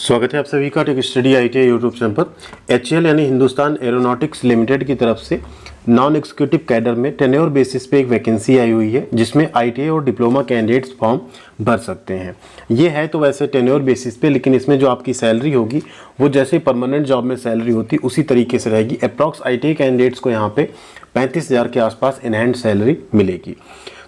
स्वागत है आप सभी का tech study ITI YouTube channel पर। एचएएल यानी हिंदुस्तान एरोनॉटिक्स लिमिटेड की तरफ से नॉन एग्जीक्यूटिव कैडर में टेन्योर बेसिस पे एक वैकेंसी आई हुई है, जिसमें आईटीआई और डिप्लोमा कैंडिडेट्स फॉर्म भर सकते हैं। ये है तो वैसे टेन्योर बेसिस पे, लेकिन इसमें जो आपकी सैलरी होगी वो जैसे परमानेंट जॉब में सैलरी होती उसी तरीके से रहेगी। अप्रॉक्स आईटीआई कैंडिडेट्स को यहाँ पे 35,000 के आसपास इनहैंड सैलरी मिलेगी।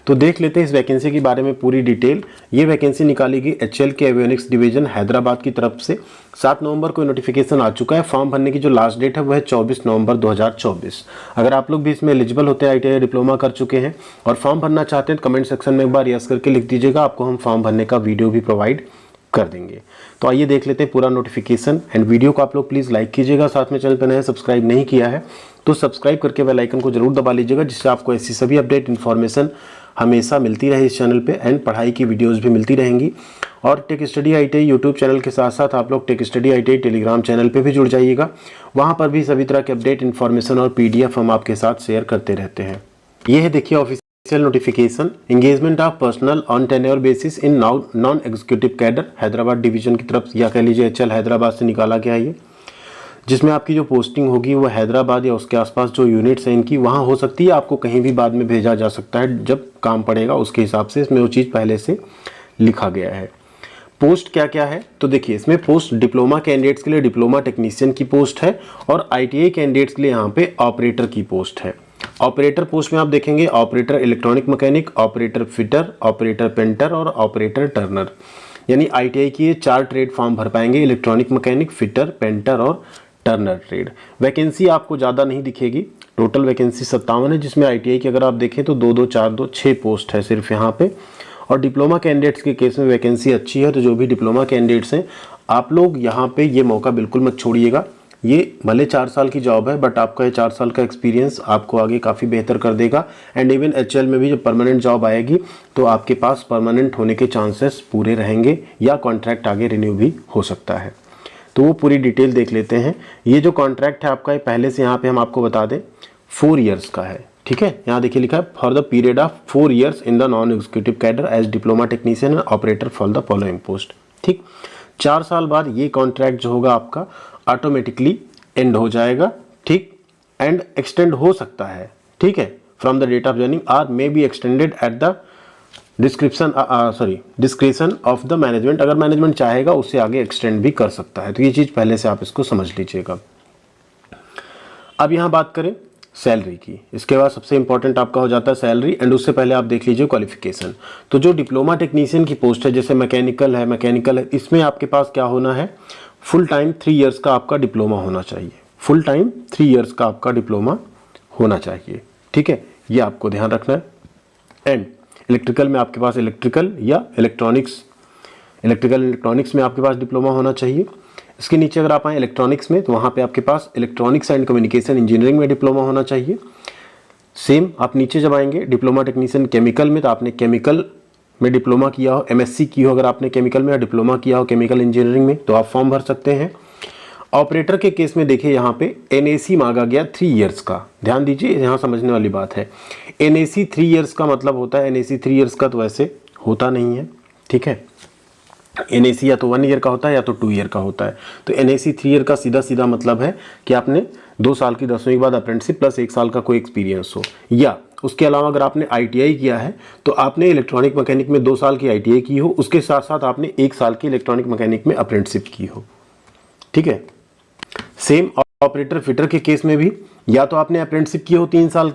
तो देख लेते हैं इस वैकेंसी के बारे में पूरी डिटेल। ये वैकेंसी निकाली गई एचएएल के एवियोनिक्स डिवीजन हैदराबाद की तरफ से। 7 नवंबर को नोटिफिकेशन आ चुका है। फॉर्म भरने की जो लास्ट डेट है वो है 24 नवंबर 2024। अगर आप लोग भी इसमें एलिजिबल होते हैं, आईटीआई डिप्लोमा कर चुके हैं और फॉर्म भरना चाहते हैं, तो कमेंट सेक्शन में एक बार यस करके लिख दीजिएगा। आपको हम फॉर्म भरने का वीडियो भी प्रोवाइड कर देंगे। तो आइए देख लेते हैं पूरा नोटिफिकेशन। एंड वीडियो को आप लोग प्लीज़ लाइक कीजिएगा। साथ में चैनल पर नए सब्सक्राइब नहीं किया है तो सब्सक्राइब करके बेल आइकन को जरूर दबा लीजिएगा, जिससे आपको ऐसी सभी अपडेट इन्फॉर्मेशन हमेशा मिलती रहे इस चैनल पे। एंड पढ़ाई की वीडियोस भी मिलती रहेंगी। और tech study ITI YouTube channel के साथ साथ आप लोग tech study ITI Telegram channel पे भी जुड़ जाइएगा। वहाँ पर भी सभी तरह के अपडेट इन्फॉर्मेशन और पीडीएफ हम आपके साथ शेयर करते रहते हैं। ये है देखिए official notification, engagement of personal on tenure basis in non executive cadre Hyderabad division की तरफ, या कह लीजिए एचएएल हैदराबाद से निकाला गया है ये, जिसमें आपकी जो पोस्टिंग होगी वो हैदराबाद या उसके आसपास जो यूनिट्स हैं इनकी वहाँ हो सकती है। आपको कहीं भी बाद में भेजा जा सकता है जब काम पड़ेगा, उसके हिसाब से इसमें वो चीज़ पहले से लिखा गया है। पोस्ट क्या क्या है तो देखिए, इसमें पोस्ट डिप्लोमा कैंडिडेट्स के लिए डिप्लोमा टेक्नीशियन की पोस्ट है और आईटीआई कैंडिडेट्स के लिए यहाँ पे ऑपरेटर की पोस्ट है। ऑपरेटर पोस्ट में आप देखेंगे operator electronic mechanic, operator fitter, operator painter और ऑपरेटर टर्नर। यानी आईटीआई की ये 4 ट्रेड फॉर्म भर पाएंगे, इलेक्ट्रॉनिक मैकेनिक, फिटर, पेंटर और टर्नर ट्रेड। वैकेंसी आपको ज़्यादा नहीं दिखेगी। टोटल वैकेंसी 57 है, जिसमें आईटीआई की अगर आप देखें तो 2 2 4 2 6 पोस्ट है सिर्फ यहाँ पे। और डिप्लोमा कैंडिडेट्स के केस में वैकेंसी अच्छी है, तो जो भी डिप्लोमा कैंडिडेट्स हैं आप लोग यहाँ पे ये मौका बिल्कुल मत छोड़िएगा। ये भले 4 साल की जॉब है, बट आपका ये 4 साल का एक्सपीरियंस आपको आगे काफ़ी बेहतर कर देगा। एंड इवन एचएएल में भी जब परमानेंट जॉब आएगी तो आपके पास परमानेंट होने के चांसेस पूरे रहेंगे, या कॉन्ट्रैक्ट आगे रिन्यू भी हो सकता है। तो वो पूरी डिटेल देख लेते हैं। ये जो कॉन्ट्रैक्ट है आपका, ये पहले से यहाँ पे हम आपको बता दें 4 इयर्स का है। ठीक है, यहाँ देखिए लिखा है for the period of 4 years in the non executive cadre as diploma technician and operator for the following post. ठीक, 4 साल बाद ये कॉन्ट्रैक्ट जो होगा आपका ऑटोमेटिकली एंड हो जाएगा। ठीक, एंड एक्सटेंड हो सकता है। ठीक है, from the date of joining are may be extended at the description of the management. अगर मैनेजमेंट चाहेगा उससे आगे एक्सटेंड भी कर सकता है। तो ये चीज़ पहले से आप इसको समझ लीजिएगा। अब यहाँ बात करें सैलरी की, इसके बाद सबसे इंपॉर्टेंट आपका हो जाता है सैलरी। एंड उससे पहले आप देख लीजिए क्वालिफिकेशन। तो जो डिप्लोमा टेक्नीशियन की पोस्ट है, जैसे मैकेनिकल है, इसमें आपके पास क्या होना है, फुल टाइम 3 इयर्स का आपका डिप्लोमा होना चाहिए। फुल टाइम 3 इयर्स का आपका डिप्लोमा होना चाहिए। ठीक है, ये आपको ध्यान रखना है। एंड इलेक्ट्रिकल में आपके पास इलेक्ट्रिकल या इलेक्ट्रॉनिक्स में आपके पास डिप्लोमा होना चाहिए। इसके नीचे अगर आप आए इलेक्ट्रॉनिक्स में, तो वहाँ पे आपके पास इलेक्ट्रॉनिक्स एंड कम्युनिकेशन इंजीनियरिंग में डिप्लोमा होना चाहिए। सेम आप नीचे जब आएंगे डिप्लोमा टेक्नीशियन केमिकल में, तो आपने केमिकल में डिप्लोमा किया हो, एमएससी की हो अगर आपने केमिकल में, या डिप्लोमा किया हो केमिकल इंजीनियरिंग में, तो आप फॉर्म भर सकते हैं। ऑपरेटर के केस में देखिए यहाँ पे एनएसी मांगा गया 3 इयर्स का। ध्यान दीजिए, यहाँ समझने वाली बात है। एनएसी 3 इयर्स का मतलब होता है, एनएसी 3 इयर्स का तो वैसे होता नहीं है। ठीक है, एनएसी या तो 1 ईयर का होता है या तो 2 ईयर का होता है। तो एनएसी 3 ईयर का सीधा सीधा मतलब है कि आपने 2 साल की 10वीं के बाद अप्रेंटिसशिप प्लस 1 साल का कोई एक्सपीरियंस हो, या उसके अलावा अगर आपने आईटीआई किया है तो आपने इलेक्ट्रॉनिक मैकेनिक में 2 साल की आईटीआई की हो, उसके साथ साथ आपने 1 साल की इलेक्ट्रॉनिक मैकेनिक में अप्रेंटिसशिप की हो। ठीक है, सेम ऑपरेटर फिटर के केस में भी या तो आपने अप्रेंटिसशिप की हो 3 साल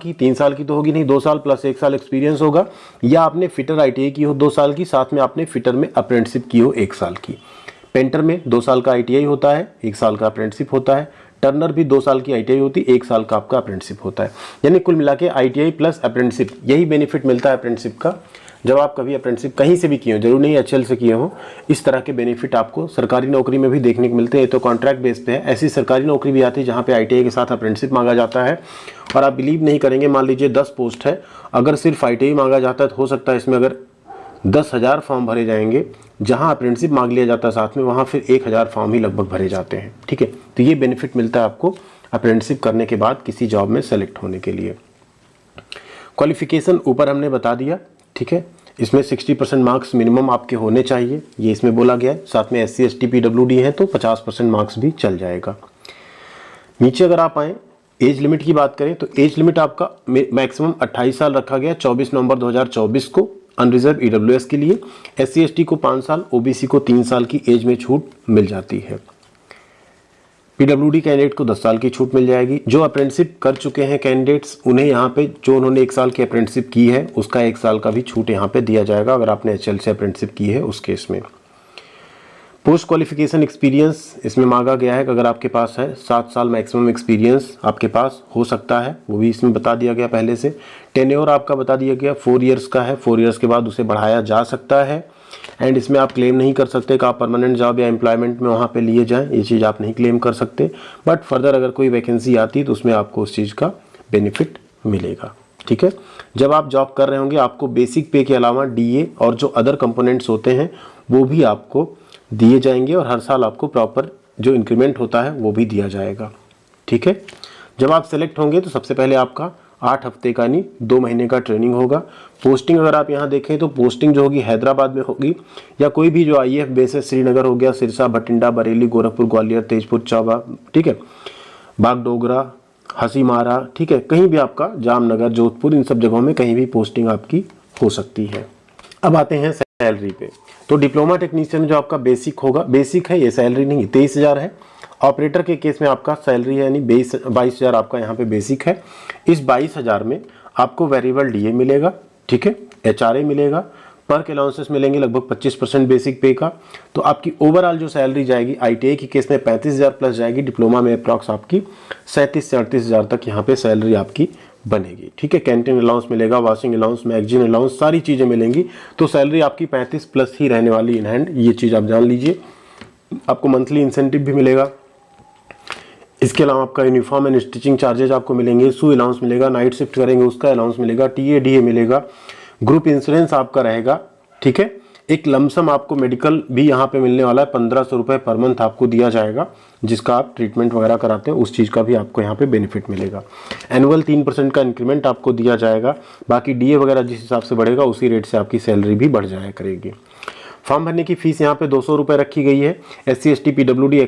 की तो होगी नहीं, 2 साल प्लस 1 साल एक्सपीरियंस होगा, या आपने फिटर आईटीआई की हो 2 साल की, साथ में आपने फिटर में अप्रेंटिसशिप की हो 1 साल की। पेंटर में 2 साल का आईटीआई होता है, 1 साल का अप्रेंटिसशिप होता है। टर्नर भी 2 साल की आईटीआई होती है, 1 साल का आपका अप्रेंटिसशिप होता है। यानी कुल मिला के आईटीआई प्लस अप्रेंटिसशिप, यही बेनिफिट मिलता है अप्रेंटिसशिप का। जब आप कभी अप्रेंटिसशिप कहीं से भी किए हो, जरूर नहीं एचएएल से किए हो, इस तरह के बेनिफिट आपको सरकारी नौकरी में भी देखने को मिलते हैं। तो कॉन्ट्रैक्ट बेस पे है। ऐसी सरकारी नौकरी भी आती है जहाँ पे आईटीआई के साथ अप्रेंटिसशिप मांगा जाता है। और आप बिलीव नहीं करेंगे, मान लीजिए 10 पोस्ट है, अगर सिर्फ आईटीआई मांगा जाता है तो हो सकता है इसमें अगर 10,000 फॉर्म भरे जाएंगे, जहाँ अप्रेंटिसशिप मांग लिया जाता है साथ में, वहाँ फिर 1,000 फॉर्म ही लगभग भरे जाते हैं। ठीक है, तो ये बेनिफिट मिलता है आपको अप्रेंटिसशिप करने के बाद किसी जॉब में सेलेक्ट होने के लिए। क्वालिफिकेशन ऊपर हमने बता दिया। ठीक है, इसमें 60% मार्क्स मिनिमम आपके होने चाहिए, ये इसमें बोला गया है। साथ में SC ST PWD है तो 50% मार्क्स भी चल जाएगा। नीचे अगर आप आए एज लिमिट की बात करें तो एज लिमिट आपका मैक्सिमम 28 साल रखा गया 24 नवंबर 2024 को अनरिजर्व EWS के लिए। SC ST को 5 साल, OBC को 3 साल की एज में छूट मिल जाती है। PWD कैंडिडेट को 10 साल की छूट मिल जाएगी। जो अप्रेंटिसशिप कर चुके हैं कैंडिडेट्स उन्हें यहाँ पे जो उन्होंने 1 साल की अप्रेंटिसशिप की है उसका 1 साल का भी छूट यहाँ पे दिया जाएगा अगर आपने HL से अप्रेंटिसशिप की है उस केस में। पोस्ट क्वालिफिकेशन एक्सपीरियंस इसमें मांगा गया है कि अगर आपके पास है 7 साल मैक्सिमम एक्सपीरियंस आपके पास हो सकता है, वो भी इसमें बता दिया गया पहले से। टेन्योर आपका बता दिया गया 4 इयर्स का है, 4 इयर्स के बाद उसे बढ़ाया जा सकता है। एंड इसमें आप क्लेम नहीं कर सकते कि आप परमानेंट जॉब या एम्प्लॉयमेंट में वहाँ पे लिए जाएं, ये चीज़ आप नहीं क्लेम कर सकते। बट फर्दर अगर कोई वैकेंसी आती है तो उसमें आपको उस चीज़ का बेनिफिट मिलेगा। ठीक है, जब आप जॉब कर रहे होंगे आपको बेसिक पे के अलावा DA और जो अदर कंपोनेंट्स होते हैं वो भी आपको दिए जाएंगे और हर साल आपको प्रॉपर जो इंक्रीमेंट होता है वो भी दिया जाएगा। ठीक है, जब आप सेलेक्ट होंगे तो सबसे पहले आपका 8 हफ्ते का नहीं 2 महीने का ट्रेनिंग होगा। पोस्टिंग अगर आप यहाँ देखें तो पोस्टिंग जो होगी हैदराबाद में होगी या कोई भी जो IAF बेस है, श्रीनगर हो गया, सिरसा, भटिंडा, बरेली, गोरखपुर, ग्वालियर, तेजपुर, चौबा, ठीक है, बागडोगरा, हसीमारा, ठीक है, कहीं भी आपका जामनगर, जोधपुर, इन सब जगहों में कहीं भी पोस्टिंग आपकी हो सकती है। अब आते हैं सैलरी पे। तो डिप्लोमा टेक्नीशियन जो आपका बेसिक होगा, बेसिक है ये, सैलरी नहीं 23,000 है। ऑपरेटर के केस में आपका सैलरी है यानी 22,000 आपका यहाँ पे बेसिक है। इस 22,000 में आपको वेरिएबल DA मिलेगा, ठीक है, HRA मिलेगा, पर्क अलाउंसेस मिलेंगे लगभग 25% बेसिक पे का। तो आपकी ओवरऑल जो सैलरी जाएगी ITI के केस में 35,000 प्लस जाएगी, डिप्लोमा में अप्रॉक्स आपकी 37 से 38,000 तक यहाँ पे सैलरी आपकी बनेगी। ठीक है, कैंटीन अलाउंस मिलेगा, वॉशिंग अलाउंस, मैगजीन अलाउंस, सारी चीज़ें मिलेंगी। तो सैलरी आपकी 35 प्लस ही रहने वाली इन हैंड, ये चीज़ आप जान लीजिए। आपको मंथली इंसेंटिव भी मिलेगा। इसके अलावा आपका यूनिफॉर्म एंड स्टिचिंग चार्जेज आपको मिलेंगे, शू अलाउंस मिलेगा, नाइट शिफ्ट करेंगे उसका अलाउंस मिलेगा, TA DA मिलेगा, ग्रुप इंश्योरेंस आपका रहेगा। ठीक है, एक लमसम आपको मेडिकल भी यहाँ पे मिलने वाला है, 1500 रुपये पर मंथ आपको दिया जाएगा, जिसका आप ट्रीटमेंट वगैरह कराते हैं उस चीज़ का भी आपको यहाँ पे बेनिफिट मिलेगा। एनुअल 3% का इंक्रीमेंट आपको दिया जाएगा। बाकी DA वगैरह जिस हिसाब से बढ़ेगा उसी रेट से आपकी सैलरी भी बढ़ जाया करेगी। फॉर्म भरने की फीस यहाँ पे 200 रुपये रखी गई है। SC ST PWD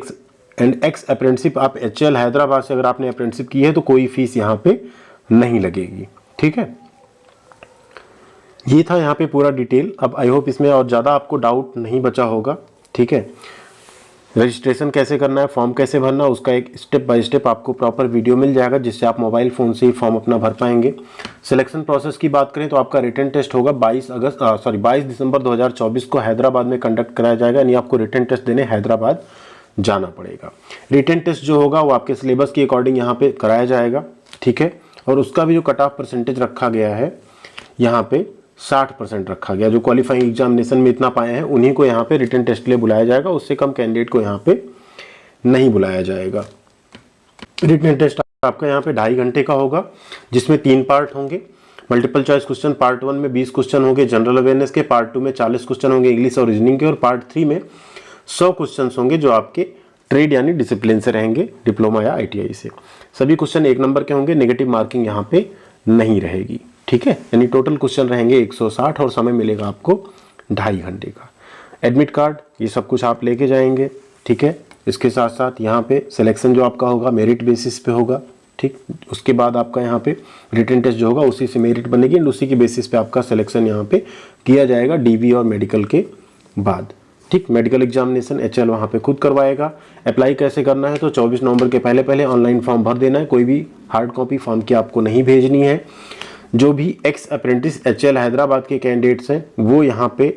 and x apprenticeship आप HL हैदराबाद से अगर आपने अप्रेंटिसशिप की है तो कोई फीस यहाँ पे नहीं लगेगी। ठीक है, ये था यहाँ पे पूरा डिटेल। अब आई होप इसमें और ज़्यादा आपको डाउट नहीं बचा होगा। ठीक है, रजिस्ट्रेशन कैसे करना है, फॉर्म कैसे भरना, उसका एक स्टेप बाय स्टेप आपको प्रॉपर वीडियो मिल जाएगा जिससे आप मोबाइल फ़ोन से ही फॉर्म अपना भर पाएंगे। सिलेक्शन प्रोसेस की बात करें तो आपका रिटन टेस्ट होगा 22 दिसंबर 2024 को हैदराबाद में कंडक्ट कराया जाएगा, यानी आपको रिटन टेस्ट देने हैदराबाद जाना पड़ेगा। रिटन टेस्ट जो होगा वो आपके सिलेबस के अकॉर्डिंग यहाँ पे कराया जाएगा। ठीक है, और उसका भी जो कट ऑफ परसेंटेज रखा गया है यहाँ पे 60% रखा गया। जो क्वालिफाइंग एग्जामिनेशन में इतना पाए हैं उन्हीं को यहाँ पे रिटन टेस्ट के लिए बुलाया जाएगा, उससे कम कैंडिडेट को यहाँ पे नहीं बुलाया जाएगा। रिटन टेस्ट आपका यहाँ पे 2.5 घंटे का होगा, जिसमें 3 पार्ट होंगे। मल्टीपल चॉइस क्वेश्चन पार्ट 1 में 20 क्वेश्चन होंगे जनरल अवेयरनेस के, पार्ट 2 में 40 क्वेश्चन होंगे इंग्लिश और रीजनिंग के, और पार्ट 3 में 100 क्वेश्चन होंगे जो आपके ट्रेड यानी डिसिप्लिन से रहेंगे, डिप्लोमा या ITI से। सभी क्वेश्चन 1 नंबर के होंगे, नेगेटिव मार्किंग यहाँ पे नहीं रहेगी। ठीक है, यानी टोटल क्वेश्चन रहेंगे 160 और समय मिलेगा आपको 2.5 घंटे का। एडमिट कार्ड ये सब कुछ आप लेके जाएंगे। ठीक है, इसके साथ साथ यहाँ पे सिलेक्शन जो आपका होगा मेरिट बेसिस पे होगा। ठीक, उसके बाद आपका यहाँ पे रिटन टेस्ट जो होगा उसी से मेरिट बनेगी एंड उसी के बेसिस पे आपका सिलेक्शन यहाँ पे किया जाएगा DV और मेडिकल के बाद। ठीक, मेडिकल एग्जामिनेशन HL वहाँ पे खुद करवाएगा। अप्लाई कैसे करना है तो 24 नवंबर के पहले ऑनलाइन फॉर्म भर देना है, कोई भी हार्ड कॉपी फॉर्म की आपको नहीं भेजनी है। जो भी एक्स अप्रेंटिस HL हैदराबाद के कैंडिडेट्स हैं वो यहाँ पे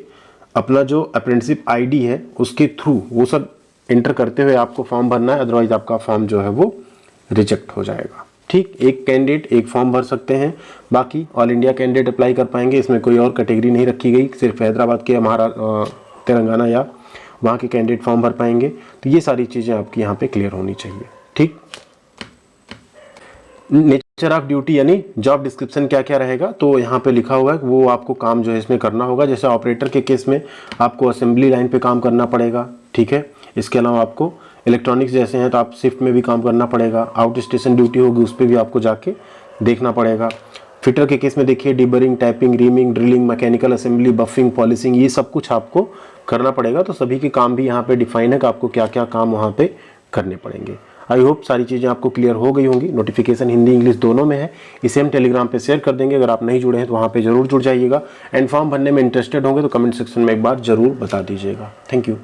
अपना जो अप्रेंटिसशिप ID है उसके थ्रू वो सब इंटर करते हुए आपको फॉर्म भरना है, अदरवाइज आपका फॉर्म जो है वो रिजेक्ट हो जाएगा। ठीक, एक कैंडिडेट एक फॉर्म भर सकते हैं, बाकी ऑल इंडिया कैंडिडेट अप्लाई कर पाएंगे। इसमें कोई और कैटेगरी नहीं रखी गई, सिर्फ हैदराबाद के तेलंगाना या वहाँ के कैंडिडेट फॉर्म भर पाएंगे। तो ये सारी चीज़ें आपकी यहाँ पे क्लियर होनी चाहिए। ठीक, नेचर ऑफ ड्यूटी यानी जॉब डिस्क्रिप्शन क्या क्या रहेगा तो यहाँ पे लिखा हुआ है वो आपको काम जो है इसमें करना होगा। जैसे ऑपरेटर के केस में आपको असेंबली लाइन पे काम करना पड़ेगा। ठीक है, इसके अलावा आपको इलेक्ट्रॉनिक्स जैसे हैं तो आप शिफ्ट में भी काम करना पड़ेगा। आउट स्टेशन ड्यूटी होगी उस पर भी आपको जाके देखना पड़ेगा। फिटर के केस में देखिए deburring, typing, reaming, drilling, mechanical assembly, buffing, polishing, ये सब कुछ आपको करना पड़ेगा। तो सभी के काम भी यहाँ पे डिफाइन है कि आपको क्या क्या काम वहाँ पे करने पड़ेंगे। आई होप सारी चीज़ें आपको क्लियर हो गई होंगी। नोटिफिकेशन हिंदी इंग्लिश दोनों में है, इसे हम टेलीग्राम पे शेयर कर देंगे। अगर आप नहीं जुड़े हैं तो वहाँ पे जरूर जुड़ जाइएगा। एंड फॉर्म भरने में इंटरेस्टेड होंगे तो कमेंट सेक्शन में एक बार जरूर बता दीजिएगा। Thank you.